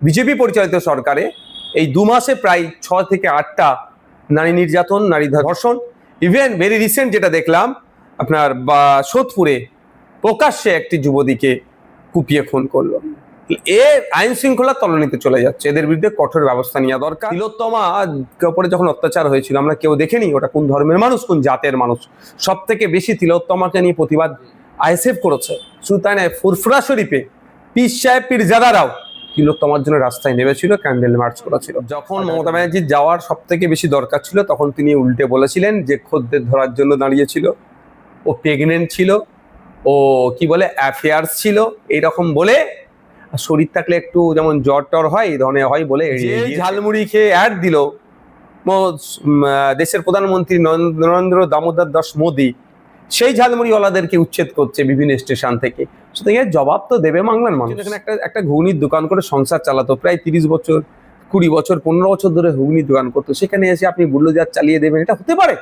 BJP পরিচালিত সরকারে এই 2 মাসে প্রায় 6 থেকে 8টা নারী নির্যাতন, নারী ধর্ষণ, ইভেন ভেরি রিসেন্ট যেটা দেখলাম আপনার সোদপুরে প্রকাশ্যে একটি যুবতীকে কুপিয়ে খুন করলো। আইন শৃঙ্খলা তলানিতে চলে যাচ্ছে, এদের বিরুদ্ধে কঠোর ব্যবস্থা নেওয়া দরকার। তিলোত্তমা উপরে যখন অত্যাচার হয়েছিল আমরা কেউ দেখেনি ওটা কোন ধর্মের মানুষ, কোন জাতের মানুষ। সব থেকে বেশি তিলোত্তমাকে নিয়ে প্রতিবাদ আইএসএফ করেছে। শুধু তাই নয়, ফুরফুরা শরীফে পীর সাহেব পীরজাদারাও তিলোত্তমার জন্য রাস্তায় নেমেছিল, ক্যান্ডেল মার্চ করেছিল। যখন মমতা ব্যানার্জির যাওয়ার সব থেকে বেশি দরকার ছিল তখন তিনি উল্টে বলেছিলেন যে খদ্দের ধরার জন্য দাঁড়িয়েছিল, ও প্রেগনেন্ট ছিল, ও কি বলে অ্যাফেয়ার্স ছিল, এইরকম বলে শরীর থাকলে একটু যেমন জ্বর টর হয় এই ধরনের হয় বলে ঝালমুড়ি খেয়ে অ্যাড দিল দেশের প্রধানমন্ত্রী নরেন্দ্র দামোদর দাস মোদী, সেই ঝালমুড়িওয়ালাদেরকে উচ্ছেদ করছে বিভিন্ন স্টেশন থেকে। সুতরাং এর জবাব তো দেবে বাংলার মানুষ। এখানে একটা ঘুগনির দোকান করে সংসার চালাতো প্রায় 30 বছর, 20 বছর, 15 বছর ধরে ঘুগনির দোকান করতো, সেখানে এসে আপনি বুল্ডোজার চালিয়ে দেবেন, এটা হতে পারে?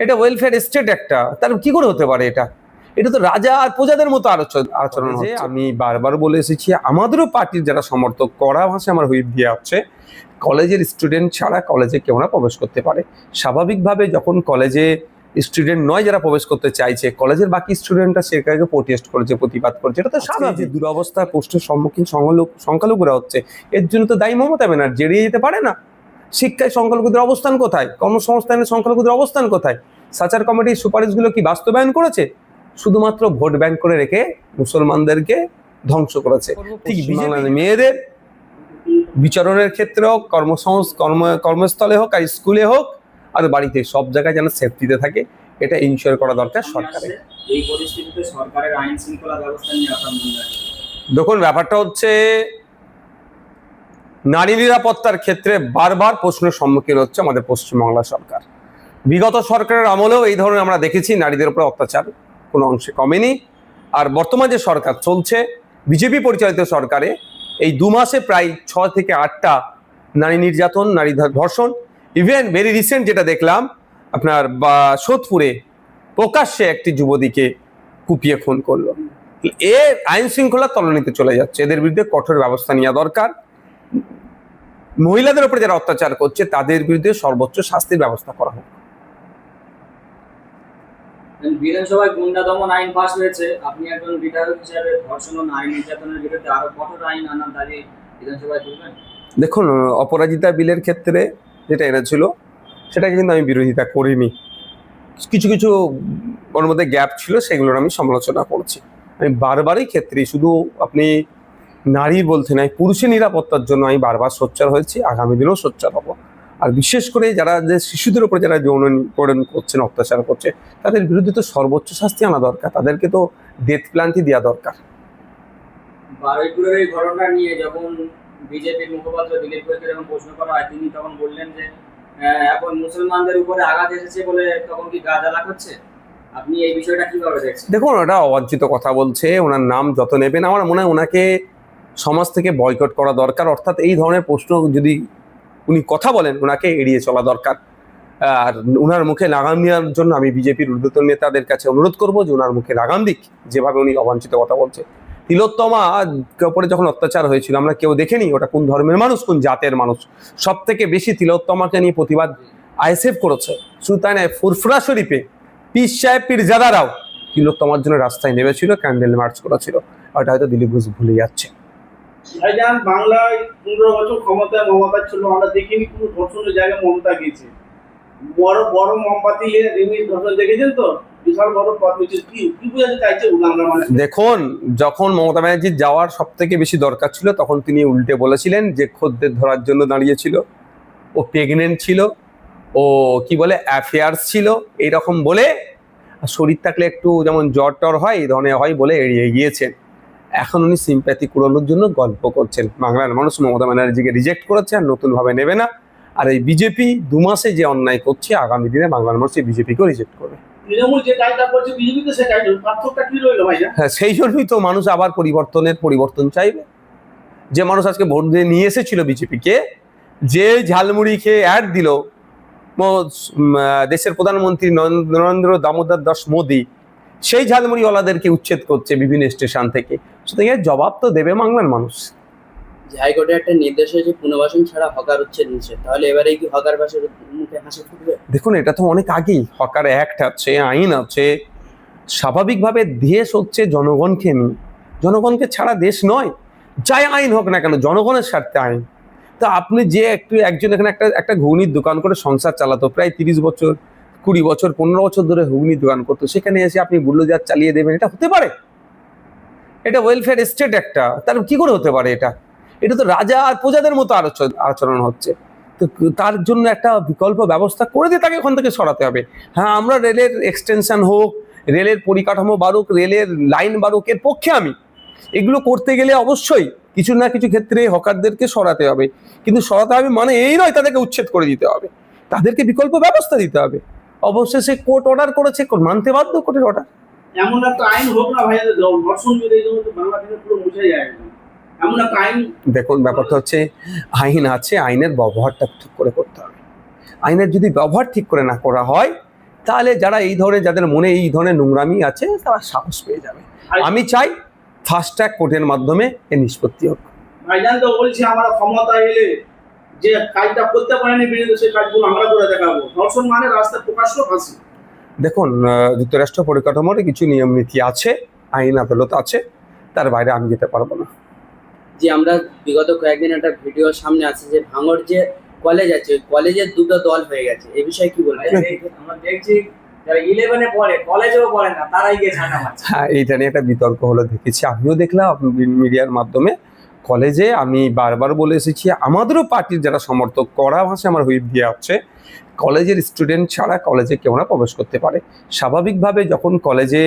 এটা ওয়েলফেয়ার স্টেট একটা, তার কি করে হতে পারে? এটা তো রাজা আর প্রজাদের মতো আচরণ হচ্ছে। আমি বারবার বলে এসেছি, আমাদেরও পার্টির যারা সমর্থক কড়া ভাষায় আমার হুইপ দিয়ে আছে, কলেজের স্টুডেন্ট ছাড়া কলেজে কেউ না প্রবেশ করতে পারে। স্বাভাবিকভাবে যখন কলেজে স্টুডেন্ট নয় যারা প্রবেশ করতে চাইছে, কলেজের বাকি স্টুডেন্টরা সেটাকে প্রোটেস্ট করেছে, প্রতিবাদ করছে। এটা তো স্বাভাবিক। দুরবস্থার প্রশ্নের সম্মুখীন সংখ্যালঘুরা হচ্ছে, এর জন্য তো দায়ী মমতা ব্যানার্জি। এড়িয়ে যেতে পারে না। শিক্ষায় সংখ্যালঘুদের অবস্থান কোথায়? কর্মসংস্থানের সংখ্যালঘুদের অবস্থান কোথায়? সাচার কমিটির সুপারিশগুলো কি বাস্তবায়ন করেছে? শুধুমাত্র ভোট ব্যাংক করে রেখে মুসলমানদেরকে ধ্বংস করেছে। ঠিক বাংলাদেশের মেয়েদের বিচারণের ক্ষেত্রে হোক, কর্মস্থলে হোক, আর স্কুলে হোক, আর বাড়িতে, সব জায়গায় যেন সেফটিতে থাকে, এটা ইনশিওর করা দরকার সরকারের। এই পরিস্থিতিতে সরকারের আইন শৃঙ্খলা ব্যবস্থা নিয়ে আপনার মূল্যায়ন? দেখুন, ব্যাপারটা হচ্ছে নারী নিরাপত্তার ক্ষেত্রে বারবার প্রশ্নের সম্মুখীন হচ্ছে আমাদের পশ্চিমবাংলা সরকার। বিগত সরকারের আমলেও এই ধরনের আমরা দেখেছি নারীদের উপর অত্যাচার কোনো অংশে কমেনি। আর বর্তমান যে সরকার চলছে, বিজেপি পরিচালিত সরকারে এই 2 মাসে প্রায় 6 থেকে 8টা নারী নির্যাতন, নারী ধর্ষণ, ইভেন ভেরি রিসেন্ট যেটা দেখলাম আপনার সোদপুরে প্রকাশ্যে একটি যুবতীকে কুপিয়ে খুন করলো। আইন শৃঙ্খলা তলানিতে চলে যাচ্ছে, এদের বিরুদ্ধে কঠোর ব্যবস্থা নেওয়া দরকার। মহিলাদের উপরে যারা অত্যাচার করছে তাদের বিরুদ্ধে সর্বোচ্চ শাস্তির ব্যবস্থা করা হোক। বিধানসভায় গুন্ডা দমন আইন পাস হয়েছে, আপনি একজন বিধায়ক হিসেবে ধর্ষণ ও নারী নির্যাতনের বিরুদ্ধে আরো কঠোর আইন আনার দাবি বিধানসভায় তুলবেন? দেখুন, অপরাজিতা বিলের ক্ষেত্রে যেটা এনেছিল সেটাকে কিন্তু আমি বিরোধিতা করিনি। কিছু কিছু ওর মধ্যে গ্যাপ ছিল, সেগুলোর আমি সমালোচনা করছি। আমি বারবারই ক্ষেত্রে শুধু আপনি নারী বলতে নাই, পুরুষের নিরাপত্তার জন্য আমি বারবার সোচ্চার হয়েছি, আগামী দিনেও সোচ্চার হব। আর বিশেষ করে যারা যে শিশুদের উপর যারা যৌন নিপীড়ন করছেন, অত্যাচার করছে, তাদের বিরুদ্ধে তো সর্বোচ্চ শাস্তি আনা দরকার, তাদেরকে তো ডেথ পেনাল্টি দেওয়া দরকার। বারুইপুরের এই ঘটনা নিয়ে যখন বিজেপির মুখপাত্র দিলীপ ঘোষকে যখন প্রশ্ন করা হয়, তিনি তখন বললেন যে এখন মুসলমানদের উপরে আঘাত এসেছে বলে তখন কি গা জ্বালা করছে। আপনি এই বিষয়টা কিভাবে দেখছেন? দেখুন, ওটা অবাঞ্ছিত কথা বলছে, ওনার নাম যত নেবেন আমার মনে হয় ওনাকে সমাজ থেকে বয়কট করা দরকার। অর্থাৎ এই ধরনের প্রশ্ন যদি উনি কথা বলেন, ওনাকে এড়িয়ে চলা দরকার। আর ওনার মুখে লাগাম দেওয়ার জন্য আমি বিজেপির ঊর্ধ্বতন নেতাদের কাছে অনুরোধ করবো যে ওনার মুখে লাগাম দিক, যেভাবে উনি অবাঞ্ছিত কথা বলছে। তিলোত্তমা উপরে যখন অত্যাচার হয়েছিল আমরা কেউ দেখেনি ওটা কোন ধর্মের মানুষ, কোন জাতের মানুষ। সব থেকে বেশি তিলোত্তমাকে নিয়ে প্রতিবাদ আইএসএফ করেছে। শুধু তাই নয়, ফুরফুরা শরীফে পীর সাহেব পীরজাদারাও তিলোত্তমার জন্য রাস্তায় নেমেছিল, ক্যান্ডেল মার্চ করেছিল। ওটা হয়তো দিলীপ ঘোষ ভুলে যাচ্ছে। ভাইজান, বাংলায় 15 বছর ক্ষমতায় মমতা ছিল, আমরা দেখিনি কোনো ধর্ষণের জায়গায় মমতা গেছে। বড় বড় মোমবাতি রিমির ধর্ষণ দেখেছেন তো, বিশাল বড় পথ মিছিল। কি বোঝাতে চাইছে আমরা? মানে দেখুন, যখন মমতা ব্যানার্জির যাওয়ার সব থেকে বেশি দরকার ছিল তখন তিনি উল্টে বলেছিলেন যে খদ্দের ধরার জন্য দাঁড়িয়েছিল, ও প্রেগনেন্ট ছিল, ও কি বলে অ্যাফেয়ার্স ছিল, এইরকম বলে শরীর থাকলে একটু যেমন জ্বর টর হয় এই ধরনের হয় বলে এড়িয়ে গিয়েছেন। এখন উনি সিম্প্যাথি কুড়ানোর জন্য গল্প করছেন। বাংলার মানুষ মমতা ব্যানার্জিকে রিজেক্ট করেছে, আর নতুনভাবে নেবে না। আর এই বিজেপি 2 মাসে যে অন্যায় করছে, আগামী দিনে বাংলার মানুষ এই বিজেপিকেও রিজেক্ট করবে। তৃণমূল যে কাজটা করছে, বিজেপি তো সে কাজ, পার্থক্যটা কি রইল ভাইয়া? হ্যাঁ, সেই জন্যই তো মানুষ আবার পরিবর্তন চাইবে। যে মানুষ আজকে ভোট দিয়ে নিয়ে এসেছিল বিজেপিকে, যে ঝালমুড়ি খেয়ে অ্যাড দিল দেশের প্রধানমন্ত্রী নরেন্দ্র দামোদর দাস মোদী, সেই ঝালমুড়িওয়ালাদেরকে উচ্ছেদ করছে বিভিন্ন স্টেশন থেকে। সুতরাং এর জবাব তো দেবে বাংলার মানুষ। যে হাইকোর্টের একটা নির্দেশ হয়েছে পুনর্বাসন ছাড়া হকার উচ্ছেদ নিষেধ, তাহলে এবারে কি হকার বাসের মুখে হাসি ফুটবে? দেখুন, এটা তো অনেক আগেই হকার অ্যাক্ট আছে, আইন আছে। স্বাভাবিকভাবে দেশ হচ্ছে জনগণকে নিয়ে, জনগণকে ছাড়া দেশ নয়। যাই আইন হোক না কেন, জনগণের স্বার্থে আইন। তা আপনি যে একজন এখানে একটা ঘুগনির দোকান করে সংসার চালাতো, প্রায় 30 বছর, 20 বছর, 15 বছর ধরে ঘুগনির দোকান করতো, সেখানে এসে আপনি বুল্ডোজার চালিয়ে দেবেন? এটা হতে পারে? এটা ওয়েলফেয়ার স্টেট একটা, তার কি করে হতে পারে এটা? এটা তো রাজা আর প্রজাদের মতো আচরণ হচ্ছে। তো তার জন্য একটা বিকল্প ব্যবস্থা করে দিয়ে তাকে ওখান থেকে সরাতে হবে। হ্যাঁ, আমরা রেলের এক্সটেনশন হোক, রেলের পরিকাঠামো বাড়ুক, রেলের লাইন বাড়ুক, এর পক্ষে আমি। এগুলো করতে গেলে অবশ্যই কিছু না কিছু ক্ষেত্রে হকারদেরকে সরাতে হবে, কিন্তু সরাতে হবে মানে এই নয় তাদেরকে উচ্ছেদ করে দিতে হবে, তাদেরকে বিকল্প ব্যবস্থা দিতে হবে। অবশেষে কোর্ট অর্ডার করেছে, মানতে বাধ্য কোর্টের অর্ডার। এমন একটা আইন হোক না ভাই, ধর্ষণ বিরোধী বাংলাদেশে পুরো মুছে যায় একদম। এমন একটা আইন। দেখুন, ব্যাপারটা হচ্ছে আইন আছে, আইনের ব্যবহারটা ঠিক করে করতে হবে। আইনের যদি ব্যবহার ঠিক করে না করা হয়, তাহলে যারা এই ধরনের, যাদের মনে এই ধরনের নোংরামি আছে, তারা সাহস পেয়ে যাবে। আমি চাই ফাস্ট ট্র্যাক কোর্টের মাধ্যমে এর নিষ্পত্তি হোক। ভাইজান তো বলছে আমরা ক্ষমতা এলে যে কাজটা করতে পারেনি বিরোধী, সেই কাজগুলো আমরা করে দেখাবো। ধর্ষণ মানে রাস্তায় প্রকাশ্য ফাঁসি। দেখুন, যুক্তরাষ্ট্র পরিকাঠামোর কিছু নিয়ম নীতি আছে, আইন আদালত আছে, তার বাইরে আমি যেতে পারবো না। যে আমরা বিগত কয়েকদিন একটা ভিডিও সামনে আছে যে ভাঙড় যে কলেজ আছে, ওই কলেজের দুটো দল হয়ে গেছে, এই বিষয়ে কি বলবেন? আমরা দেখছি যারা 11-এ পড়ে, কলেজেও পড়ে না, তারাই গিয়ে ছাঁটা মারছে। হ্যাঁ, এইটা নিয়ে একটা বিতর্ক হলো, দেখেছি, আমিও দেখলাম মিডিয়ার মাধ্যমে। কলেজে আমি বারবার বলে এসেছি, আমাদেরও পার্টির যারা সমর্থক, কড়া ভাষায় আমার হুইপ দিয়ে আছে, কলেজের স্টুডেন্ট ছাড়া কলেজে কেউ না প্রবেশ করতে পারে। স্বাভাবিকভাবে যখন কলেজে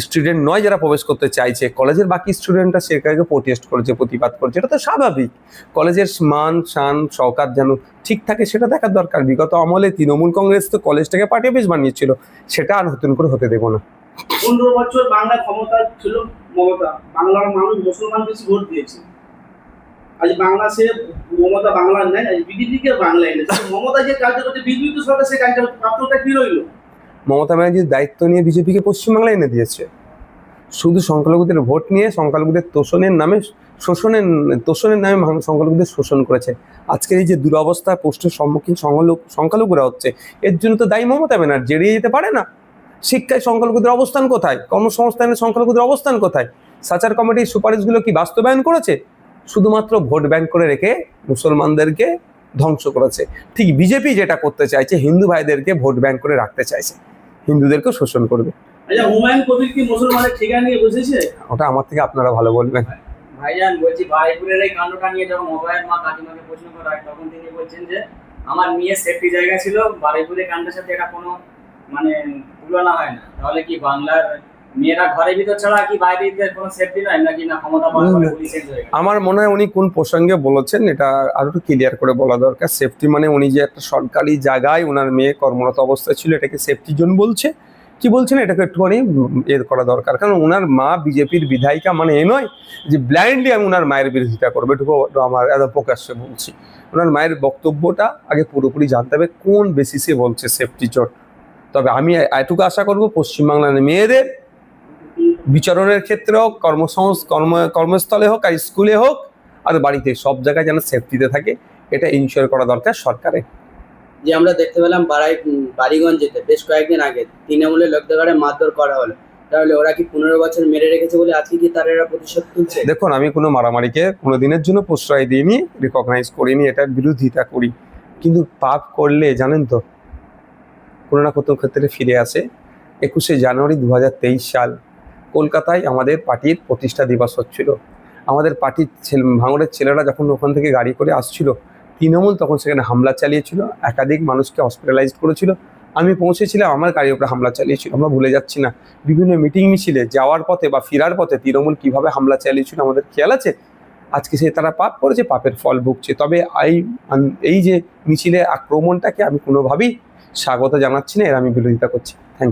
স্টুডেন্ট নয় যারা প্রবেশ করতে চাইছে, কলেজের বাকি স্টুডেন্টরা সেটাকে প্রোটেস্ট করেছে, প্রতিবাদ করেছে, এটা তো স্বাভাবিক। কলেজের মান শান শওকাত যেন ঠিক থাকে সেটা দেখার দরকার। বিগত আমলে তৃণমূল কংগ্রেস তো কলেজটাকে পার্টি অফিস বানিয়েছিল, সেটা আর নতুন করে হতে দেবো না। 15 বছর বাংলা ক্ষমতা ছিল মমতা, বাংলার মানুষ মুসলমান বেশি ভোট দিয়েছে। আজ বাংলাদেশে মমতা বাংলার নেয়, আজ বিজেপিকে বাংলা এনেছে। মমতা যে কাজটা করছে বিজেপি তো সরকার, সেই কাজটা পাত্রটা কি রইল? মমতা ব্যানার্জির দায়িত্ব নিয়ে বিজেপিকে পশ্চিমবাংলায় এনে দিয়েছে। শুধু সংখ্যালঘুদের ভোট নিয়ে সংখ্যালঘুদের তোষণের নামে সংখ্যালঘুদের শোষণ করেছে। আজকের এই যে দুরবস্থা পোস্টের সম্মুখীন সংখ্যালঘুরা হচ্ছে, এর জন্য তো দায়ী মমতা ব্যানার্জি। এড়িয়ে যেতে পারে না। শিক্ষায় সংখ্যালঘুদের অবস্থান কোথায়? কর্মসংস্থানে সংখ্যালঘুদের অবস্থান কোথায়? সাচার কমিটির সুপারিশগুলো কি বাস্তবায়ন করেছে? শুধুমাত্র ভোট ব্যাংক করে রেখে মুসলমানদেরকে ধ্বংস করেছে। ঠিক বিজেপি যেটা করতে চাইছে, হিন্দু ভাইদেরকে ভোট ব্যাংক করে রাখতে চাইছে, হিন্দুদেরকেও শোষণ করবে। আচ্ছা, হুমায়ুন কবির কি মুসলমানের ঠিকা নিয়ে বসেছে? ওটা আমার থেকে আপনারা ভালো বলবেন। ভাইজান বলছি, বারুইপুরের এই কাণ্ডটা নিয়ে যখন অভয়ের মা কাকিমাকে প্রশ্ন করা হয়, তখন তিনি বলছেন যে আমার মেয়ের সেফটি জায়গা ছিল, বারুইপুরের কাণ্ডের সাথে এটা কোনো মানে তুলনা হয় না। তাহলে কি বাংলার মেয়েরা ঘরের ভিতর ছাড়া কি বাইরে কোনো সেফটি নয়, নাকি না ক্ষমতা পাওয়ার পরে পুলিশ চেঞ্জ হয়ে গেছে? আমার মনে হয় উনি কোন প্রসঙ্গে বলেছেন এটা আরো একটু ক্লিয়ার করে বলা দরকার। সেফটি মানে উনি যে একটা সরকারি জায়গায় ওনার মেয়ে কর্মরত অবস্থায় ছিল, এটাকে সেফটি জোন বলছে, কি বলছেন এটাকে একটুখানি এর করা দরকার। কারণ ওনার মা বিজেপির বিধায়িকা মানে এ নয় যে ব্লাইন্ডলি আমি ওনার মায়ের বিরোধিতা করবো, এটুকু আমার একদম প্রকাশ্যে বলছি। ওনার মায়ের বক্তব্যটা আগে পুরোপুরি জানতে হবে কোন বেসিসে বলছে সেফটি জোন। তবে আমি এটুকু আশা করবো পশ্চিমবাংলার মেয়েদের বিচারণের ক্ষেত্রে হোক, কর্মস্থলে হোক, আর স্কুলে হোক, আর বাড়িতে, সব জায়গায় যেন সেফটিতে থাকে, এটা ইনশিওর করা দরকার সরকারের। যে আমরা দেখতে পেলাম বাড়িগঞ্জেতে বেশ কয়েকদিন আগে তৃণমূলের লোকদের মারধর করা হলো, তাহলে ওরা কি 15 বছর মেরে রেখেছে বলে আজকে কি তারা এরা প্রতিশোধ তুলছে? দেখুন, আমি কোনো মারামারিকে কোনো দিনের জন্য প্রশ্রয় দিইনি, রিকগনাইজ করিনি, এটার বিরোধিতা করি। কিন্তু পাপ করলে জানেন তো কোনো না কোনো ক্ষেত্রে ফিরে আসে। 21শে জানুয়ারি 2023 সাল কলকাতায় আমাদের পার্টির প্রতিষ্ঠা দিবস হচ্ছিল। আমাদের পার্টির ভাঙড়ের ছেলেরা যখন ওখান থেকে গাড়ি করে আসছিল, তৃণমূল তখন সেখানে হামলা চালিয়েছিল, একাধিক মানুষকে হসপিটালাইজ করেছিল। আমি পৌঁছেছিলাম, আমার গাড়ির উপরে হামলা চালিয়েছিল। আমরা ভুলে যাচ্ছি না, বিভিন্ন মিটিং মিছিলে যাওয়ার পথে বা ফেরার পথে তৃণমূল কিভাবে হামলা চালিয়েছিল আমাদের খেয়াল আছে। আজকে সে তারা পাপ করেছে, পাপের ফল ভুগছে। তবে এই যে মিছিলে আক্রমণটাকে আমি কোনোভাবেই স্বাগত জানাচ্ছি না, এর আমি বিরোধিতা করছি। Thank you.